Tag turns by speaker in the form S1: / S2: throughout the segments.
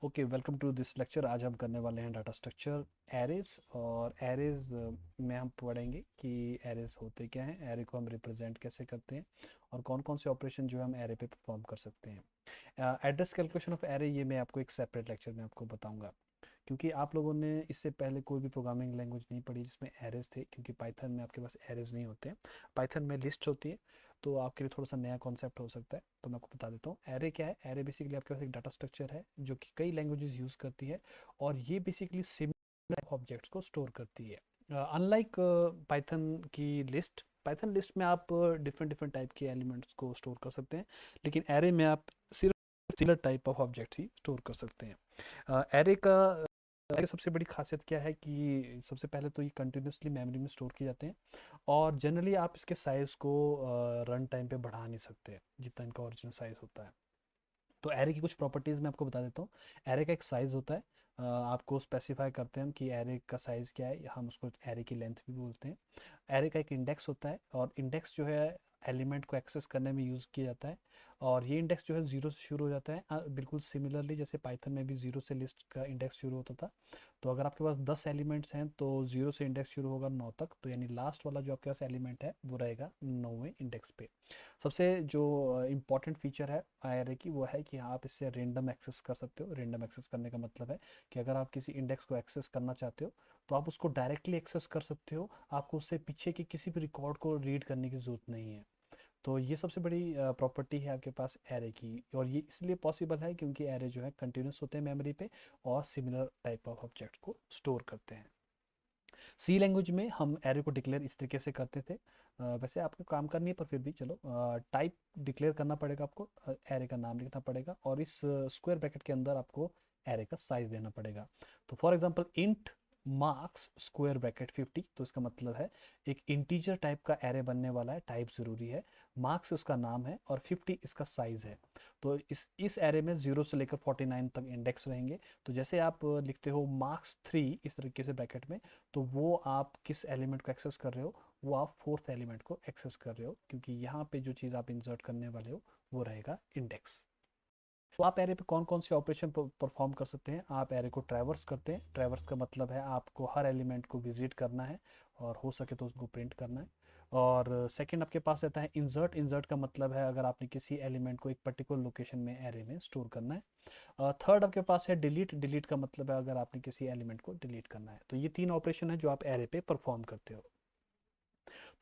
S1: Okay, welcome to this lecture. आज हम करने वाले हैं डाटा स्ट्रक्चर एरेज। और एरेज में हम पढ़ेंगे कि एरेज होते क्या हैं, एरे को हम रिप्रेजेंट कैसे करते हैं और कौन कौन से ऑपरेशन जो है हम एरे पे परफॉर्म कर सकते हैं। एड्रेस कैलकुलेशन ऑफ एरे ये मैं आपको एक सेपरेट लेक्चर में आपको बताऊंगा, क्योंकि आप लोगों ने इससे पहले कोई भी प्रोग्रामिंग लैंग्वेज नहीं पढ़ी जिसमें एरेज थे, क्योंकि पाइथन में आपके पास एरेज नहीं होते हैं। पाइथन में लिस्ट होती है, तो आपके लिए थोड़ा सा नया कॉन्सेप्ट हो सकता है। तो मैं आपको बता देता हूँ एरे क्या है। एरे बेसिकली आपके पास एक डाटा स्ट्रक्चर है जो कि कई लैंग्वेजेस यूज़ करती है, और ये बेसिकली सिमिलर ऑब्जेक्ट्स को स्टोर करती है। अनलाइक पाइथन की लिस्ट, पाइथन लिस्ट में आप डिफरेंट डिफरेंट टाइप के एलिमेंट्स को स्टोर कर सकते हैं, लेकिन एरे में आप सिर्फ similar type of objects he store कर सकते हैं। एरे का सबसे बड़ी खासियत क्या है कि सबसे पहले तो ये कंटिन्यूसली मेमोरी में स्टोर किए जाते हैं, और जनरली आप इसके साइज़ को रन टाइम पे बढ़ा नहीं सकते जितना इनका ओरिजिनल साइज़ होता है। तो एरे की कुछ प्रॉपर्टीज़ मैं आपको बता देता हूँ। एरे का एक साइज़ होता है, आपको स्पेसिफाई करते हैं हम कि एरे का साइज़ क्या है, हम उसको एरे की लेंथ भी बोलते हैं। एरे का एक इंडेक्स होता है, और इंडेक्स जो है एलिमेंट को एक्सेस करने में यूज़ किया जाता है। और ये इंडेक्स जो है ज़ीरो से शुरू हो जाता है, बिल्कुल सिमिलरली जैसे पाइथन में भी ज़ीरो से लिस्ट का इंडेक्स शुरू होता था। तो अगर आपके पास 10 एलिमेंट्स हैं तो ज़ीरो से इंडेक्स शुरू होगा 9 तक, तो यानी लास्ट वाला जो आपके पास एलिमेंट है वो रहेगा 9वें इंडेक्स पे। सबसे जो इम्पॉर्टेंट फीचर है एरे की वो है कि आप इससे रेंडम एक्सेस कर सकते हो। रेंडम एक्सेस करने का मतलब है कि अगर आप किसी इंडेक्स को एक्सेस करना चाहते हो तो आप उसको डायरेक्टली एक्सेस कर सकते हो, आपको उससे पीछे के किसी भी रिकॉर्ड को रीड करने की ज़रूरत नहीं है। तो ये सबसे बड़ी प्रॉपर्टी है आपके पास एरे की, और ये इसलिए पॉसिबल है क्योंकि एरे जो है कंटिन्यूस होते हैं मेमोरी पे और सिमिलर टाइप ऑफ ऑब्जेक्ट को स्टोर करते हैं। सी लैंग्वेज में हम एरे को डिक्लेयर इस तरीके से करते थे। वैसे आपको काम करनी है पर फिर भी चलो, टाइप डिक्लेयर करना पड़ेगा आपको, एरे का नाम लिखना पड़ेगा, और इस स्क्वायर ब्रैकेट के अंदर आपको एरे का साइज देना पड़ेगा। तो for example int marks square bracket 50, तो इसका मतलब है एक इंटीजर टाइप का एरे बनने वाला है, टाइप ज़रूरी है। मार्क्स इसका नाम है और 50 इसका साइज़ है। तो इस एरे में 0 से लेकर 49 तक इंडेक्स रहेंगे। तो जैसे आप लिखते हो मार्क्स 3 इस तरीके से ब्रैकेट में, तो वो आप किस एलिमेंट को एक्सेस कर रहे हो, वो आप फोर्थ एलिमेंट को एक्सेस कर रहे हो, क्योंकि यहाँ पे जो चीज़ आप इंसर्ट करने वाले हो वो रहेगा इंडेक्स। तो आप एरे पे कौन कौन से ऑपरेशन परफॉर्म कर सकते हैं। आप एरे को ट्रैवर्स करते हैं। ट्रैवर्स का मतलब है आपको हर एलिमेंट को विजिट करना है, और हो सके तो उसको प्रिंट करना है। और सेकंड आपके पास रहता है इंसर्ट। इंसर्ट का मतलब है अगर आपने किसी एलिमेंट को एक पर्टिकुलर लोकेशन में एरे में स्टोर करना है। थर्ड आपके पास है डिलीट। डिलीट का मतलब है अगर आपने किसी एलिमेंट को डिलीट करना है। तो ये तीन ऑपरेशन है जो आप एरे पे परफॉर्म करते हो।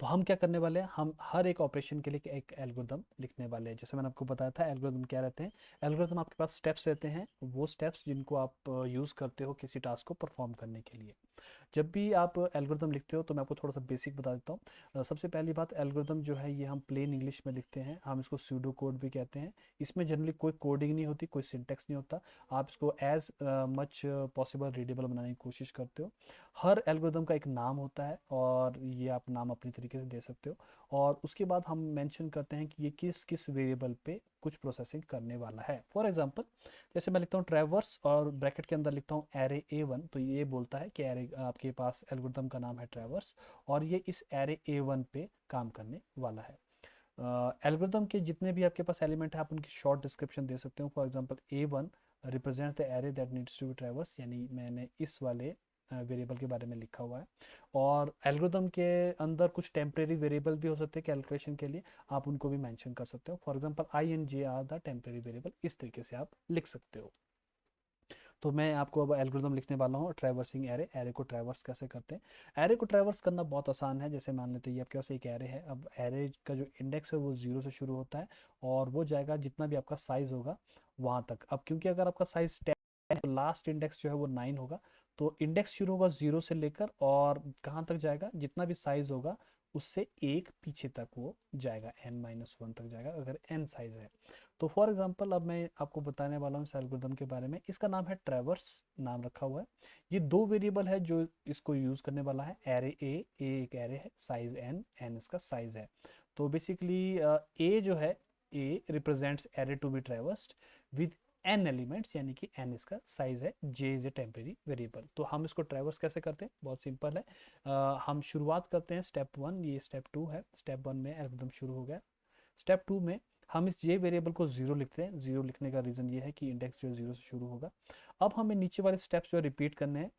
S1: तो हम क्या करने वाले हैं, हम हर एक ऑपरेशन के लिए एक एल्गोरिदम लिखने वाले हैं। जैसे मैंने आपको बताया था एल्गोरिदम क्या रहते हैं। एल्गोरिदम आपके पास स्टेप्स रहते हैं, वो स्टेप्स जिनको आप यूज़ करते हो किसी टास्क को परफॉर्म करने के लिए। जब भी आप एल्गोरिदम लिखते हो तो मैं आपको थोड़ा सा बेसिक बता देता हूँ। सबसे पहली बात, एल्गोरिदम जो है ये हम प्लेन इंग्लिश में लिखते हैं, हम इसको सूडो कोड भी कहते हैं। इसमें जनरली कोई कोडिंग नहीं होती, कोई सिंटेक्स नहीं होता। आप इसको एज मच पॉसिबल रीडेबल बनाने की कोशिश करते हो। हर एल्गोरिदम का एक नाम होता है, और ये आप नाम अपनी तरीके से दे सकते हो। और उसके बाद हम मेंशन करते हैं कि ये किस किस वेरिएबल पे कुछ प्रोसेसिंग करने वाला है। फॉर एग्जांपल, जैसे मैं लिखता हूँ ट्रैवर्स और ब्रैकेट के अंदर लिखता हूँ एरे A1, तो ये बोलता है कि एरे आपके पास एल्गोरिदम का नाम है ट्रैवर्स, और ये इस एरे A1 पे काम करने वाला है। एल्गोरिदम के जितने भी आपके पास एलिमेंट है आप उनकी शॉर्ट डिस्क्रिप्शन दे सकते हो। For example A1 represent the array that needs to be traverse, यानी मैंने इस वाले वेरिएबल के बारे में लिखा हुआ है। और एल्गोरिदम के अंदर कुछ टेम्परेरी वेरिएबल भी हो सकते हैं कैलकुलेशन के लिए, आप उनको भी मेंशन कर सकते हो। For example I and J are the temporary variable, इस तरीके से आप लिख सकते हो। तो मैं आपको अब एल्गोरिदम लिखने वाला हूँ ट्रैवर्सिंग एरे। एरे को ट्रैवर्स कैसे करते हैं। एरे को ट्रैवर्स करना बहुत आसान है। जैसे मान लेते हैं ये आपके पास एक एरे है, अब एरे का जो इंडेक्स है वो 0 से शुरू होता है, और वो जाएगा जितना भी आपका साइज होगा वहाँ तक। अब क्योंकि अगर आपका साइज 10 है तो लास्ट इंडेक्स जो है वो 9 होगा। तो इंडेक्स शुरू होगा 0 से लेकर, और कहाँ तक जाएगा, जितना भी साइज होगा उससे एक पीछे तक वो जाएगा, n-1 तक जाएगा अगर n साइज है। तो फॉर एग्जांपल अब मैं आपको बताने वाला हूँ इस एल्गोरिदम के बारे में। इसका नाम है ट्रैवर्स, नाम रखा हुआ है। ये दो वेरिएबल है जो इसको यूज करने वाला है। एरे ए एक एरे है, साइज n इसका साइज है। तो बेसिकली ए जो है, A represents array to be traversed with n elements, यानी कि n इसका साइज है, j is A temporary variable. तो हम इसको ट्रैवर्स कैसे करते हैं, बहुत सिंपल है। हम शुरुआत करते हैं स्टेप 1, ये स्टेप 2 है। स्टेप 1 में एल्गोरिदम शुरू हो गया। स्टेप 2 में हम इस जे वेरिएबल को 0 लिखते हैं। 0 लिखने का रीज़न ये है कि इंडेक्स जो है 0 से शुरू होगा। अब हमें नीचे वाले स्टेप्स जो है रिपीट करने हैं।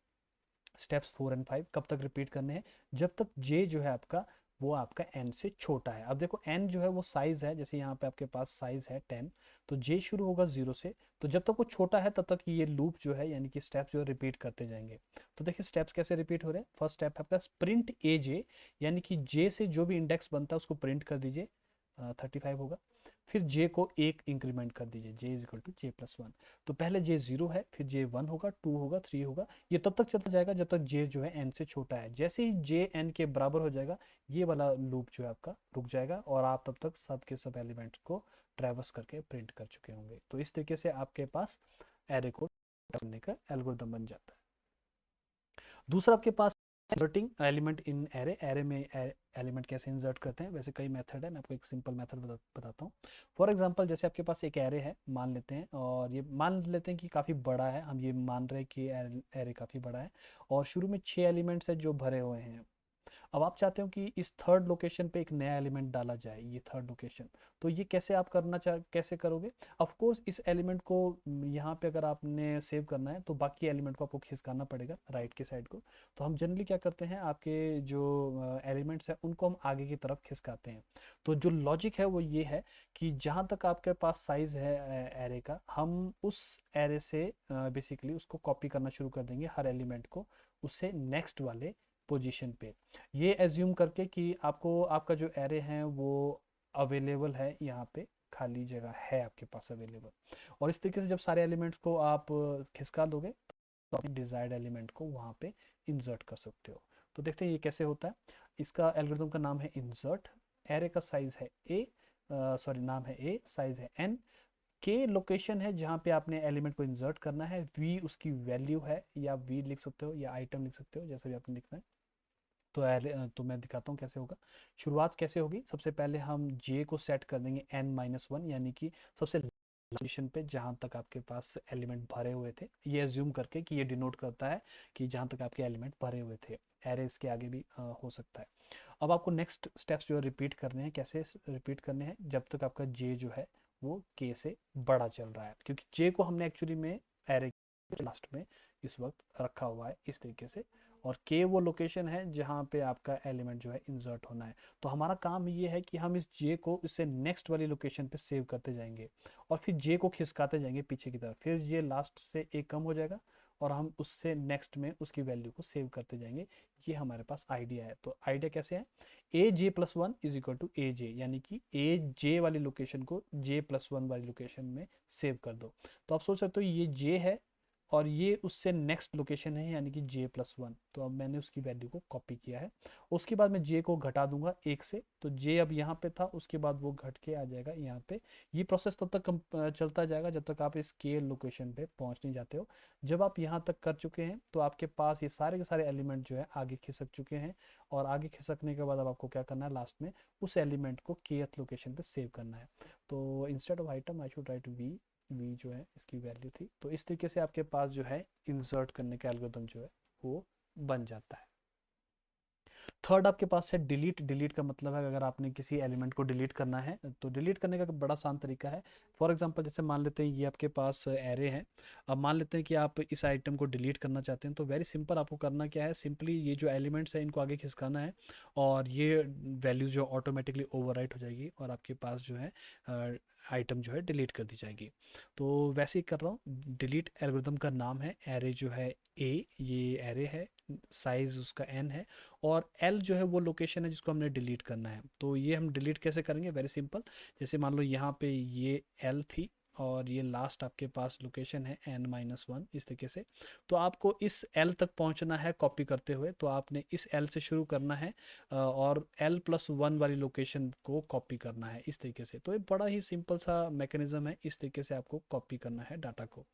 S1: स्टेप्स 4 एंड 5 कब तक रिपीट करने हैं? जब तक जे जो है आपका वो आपका एन से छोटा है। अब देखो एन जो है वो साइज है, जैसे यहाँ पे आपके पास साइज है 10, तो जे शुरू होगा 0 से। तो जब तक वो छोटा है तब तक ये लूप जो है यानी कि स्टेप्स जो है रिपीट करते जाएंगे। तो देखिए स्टेप्स कैसे रिपीट हो रहे हैं। फर्स्ट स्टेप है आपका प्रिंट ए जे, यानी कि जे से जो भी इंडेक्स बनता है उसको प्रिंट कर दीजिए, 35 होगा। फिर जे को एक इंक्रीमेंट कर दीजिए, J is equal to J plus one. तो पहले जे 0 है, फिर जे 1 होगा, 2 होगा, 3 होगा। ये तब तक चलता जाएगा जब तक जे जो है एन से छोटा है। जैसे ही जे एन के बराबर हो जाएगा ये वाला लूप जो है आपका रुक जाएगा और आप तब तक सब के सब एलिमेंट्स को ट्रैवर्स करके प्रिंट कर चुके होंगे। तो इस तरीके से आपके पास एरे को करने का एल्गोरिथम बन जाता है। दूसरा आपके पास inserting element in array. Array में एलिमेंट कैसे इंसर्ट करते हैं, वैसे कई मेथड है, मैं आपको एक सिंपल मेथड बताता हूँ। फॉर एग्जांपल जैसे आपके पास एक एरे है मान लेते हैं, और ये मान लेते हैं कि काफ़ी बड़ा है, हम ये मान रहे हैं कि एरे काफ़ी बड़ा है और शुरू में 6 एलिमेंट्स है जो भरे हुए हैं। अब आप चाहते हो कि इस थर्ड लोकेशन पे एक नया एलिमेंट डाला जाए, ये थर्ड लोकेशन। तो ये कैसे आप कैसे करोगे? ऑफ कोर्स इस एलिमेंट को यहाँ पे अगर आपने सेव करना है तो बाकी एलिमेंट को आपको खिसकाना पड़ेगा राइट के साइड को। तो हम जनरली क्या करते हैं, आपके जो एलिमेंट्स हैं उनको हम आगे की तरफ खिसकाते हैं। तो जो लॉजिक है वो ये है कि जहाँ तक आपके पास साइज है एरे का, हम उस एरे से बेसिकली उसको कॉपी करना शुरू कर देंगे हर एलिमेंट को उससे नेक्स्ट वाले पोजीशन पे, ये एज्यूम करके कि आपको आपका जो एरे है वो अवेलेबल है, यहाँ पे खाली जगह है आपके पास अवेलेबल। और इस तरीके से जब सारे एलिमेंट्स को आप खिसका दोगे तो अपने डिजायर्ड एलिमेंट को वहाँ पे इंसर्ट कर सकते हो। तो देखते हैं ये कैसे होता है। इसका एल्गोरिथम का नाम है इंसर्ट। एरे का साइज है ए, सॉरी नाम है ए, साइज है एन, के लोकेशन है जहाँ पे आपने एलिमेंट को इंसर्ट करना है, वी उसकी वैल्यू है, या वी लिख सकते हो या आइटम लिख सकते हो, जैसा भी आपने लिखना है। तो मैं दिखाता हूँ कैसे होगा। शुरुआत कैसे होगी, सबसे पहले हम जे को सेट कर देंगे n-1, यानी कि सबसे पोजीशन पे जहाँ तक आपके पास एलिमेंट भरे हुए थे, ये एज्यूम करके कि ये डिनोट करता है कि जहाँ तक आपके एलिमेंट भरे हुए थे। एरे इसके आगे भी हो सकता है। अब आपको नेक्स्ट स्टेप्स जो है रिपीट करने हैं। कैसे रिपीट करने हैं? जब तक आपका जे जो है वो के से बड़ा चल रहा है, क्योंकि जे को हमने एक्चुअली में एरे लास्ट में इस वक्त रखा हुआ है इस तरीके से, और के वो लोकेशन है जहाँ पे आपका एलिमेंट जो है इंसर्ट होना है। तो हमारा काम ये है कि हम इस जे को इससे नेक्स्ट वाली लोकेशन पे सेव करते जाएंगे और फिर जे को खिसकाते जाएंगे पीछे की तरफ, फिर ये लास्ट से एक कम हो जाएगा और हम उससे नेक्स्ट में उसकी वैल्यू को सेव करते जाएंगे। ये हमारे पास आइडिया है। तो आइडिया कैसे है, A J plus one is equal to A J, यानी कि ए जे वाली लोकेशन को जे प्लस वन वाली लोकेशन में सेव कर दो। तो आप सोच सकते हो ये जे है और ये उससे नेक्स्ट लोकेशन है यानी कि j प्लस वन। तो अब मैंने उसकी वैल्यू को कॉपी किया है। उसके बाद मैं j को घटा दूंगा 1 से, तो j अब यहाँ पे था, उसके बाद वो घट के आ जाएगा यहाँ पे। ये प्रोसेस तब तक चलता जाएगा जब तक आप इस k लोकेशन पे पहुँच नहीं जाते हो। जब आप यहाँ तक कर चुके हैं तो आपके पास ये सारे के सारे एलिमेंट जो है आगे खिसक चुके हैं, और आगे खिसकने के बाद अब आपको क्या करना है, लास्ट में उस एलिमेंट को kth लोकेशन पे सेव करना है। तो instead of item I should write v जो है इसकी वैल्यू थी। तो इस तरीके से आपके पास जो है इंसर्ट करने का एल्गोरिथम जो है वो बन जाता है। थर्ड आपके पास है डिलीट। डिलीट का मतलब है अगर आपने किसी एलिमेंट को डिलीट करना है तो डिलीट करने का बड़ा आसान तरीका है। फॉर एग्जांपल जैसे मान लेते हैं ये आपके पास एरे है, अब मान लेते हैं कि आप इस आइटम को डिलीट करना चाहते हैं। तो वेरी सिंपल, आपको करना क्या है, सिंपली ये जो एलिमेंट्स है इनको आगे खिसकाना है और ये वैल्यू जो ऑटोमेटिकली ओवरराइट हो जाएगी और आपके पास जो है आइटम जो है डिलीट कर दी जाएगी। तो वैसे ही कर रहा हूँ। डिलीट एल्गोरिथम का नाम है एरे जो है ए, ये एरे है, साइज उसका एन है, और एल जो है वो लोकेशन है जिसको हमने डिलीट करना है। तो ये हम डिलीट कैसे करेंगे, वेरी सिंपल। जैसे मान लो यहाँ पे ये एल थी और ये लास्ट आपके पास लोकेशन है n-1 इस तरीके से। तो आपको इस एल तक पहुंचना है कॉपी करते हुए, तो आपने इस एल से शुरू करना है और एल प्लस वन वाली लोकेशन को कॉपी करना है इस तरीके से। तो ये बड़ा ही सिंपल सा मैकेनिज्म है, इस तरीके से आपको कॉपी करना है डाटा को।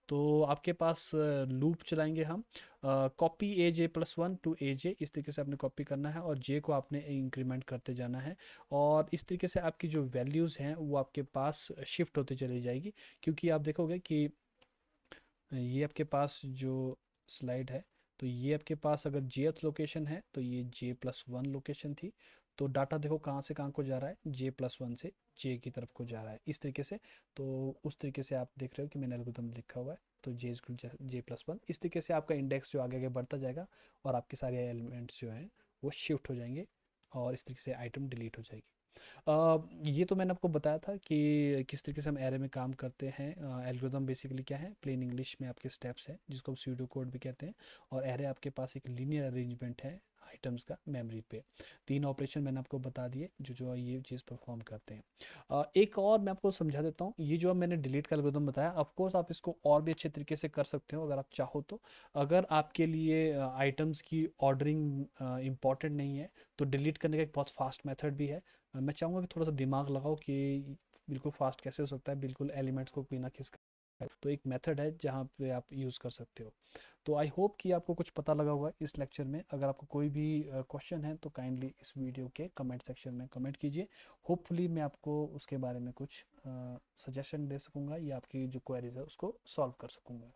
S1: तो आपके पास लूप चलाएंगे हम, copy A J plus one two A जे, इस तरीके से आपने कॉपी करना है और जे को आपने इंक्रीमेंट करते जाना है। और इस तरीके से आपकी जो वैल्यूज़ हैं वो आपके पास शिफ्ट होती चली जाएगी, क्योंकि आप देखोगे कि ये आपके पास जो स्लाइड है, तो ये आपके पास अगर jth लोकेशन है तो ये j प्लस वन लोकेशन थी। तो डाटा देखो कहाँ से कहाँ को जा रहा है, J+1 से J की तरफ को जा रहा है इस तरीके से। तो उस तरीके से आप देख रहे हो कि मैंने एल्गोरिथम लिखा हुआ है। तो J+1 इस तरीके से आपका इंडेक्स जो आगे आगे बढ़ता जाएगा और आपके सारे एलिमेंट्स जो हैं वो शिफ्ट हो जाएंगे और इस तरीके से आइटम डिलीट हो जाएगी। ये तो मैंने आपको बताया था कि किस तरीके से हम एरे में काम करते हैं। एल्गोरिथम बेसिकली क्या है, प्लेन इंग्लिश में आपके स्टेप्स हैं जिसको हम स्यूडो कोड भी कहते हैं। और एरे आपके पास एक लीनियर अरेंजमेंट है आइटम्स का मेमोरी पे। 3 ऑपरेशन मैंने आपको बता दिए जो ये चीज़ परफॉर्म करते हैं। एक और मैं आपको समझा देता हूँ, ये जो अब मैंने डिलीट का एल्गोरिथम बताया, ऑफ कोर्स आप इसको और भी अच्छे तरीके से कर सकते हो अगर आप चाहो तो। अगर आपके लिए आइटम्स की ऑर्डरिंग इंपॉर्टेंट नहीं है तो डिलीट करने का एक बहुत फास्ट मेथड भी है। मैं चाहूँगा कि थोड़ा सा दिमाग लगाओ कि बिल्कुल फास्ट कैसे हो सकता है, बिल्कुल एलिमेंट्स को बिना खिसका। तो एक मेथड है जहाँ पे आप यूज़ कर सकते हो। तो आई होप कि आपको कुछ पता लगा होगा इस लेक्चर में। अगर आपको कोई भी क्वेश्चन है तो काइंडली इस वीडियो के कमेंट सेक्शन में कमेंट कीजिए। होपफुली मैं आपको उसके बारे में कुछ सजेशन दे सकूँगा या आपकी जो क्वेरीज है उसको सॉल्व कर सकूँगा।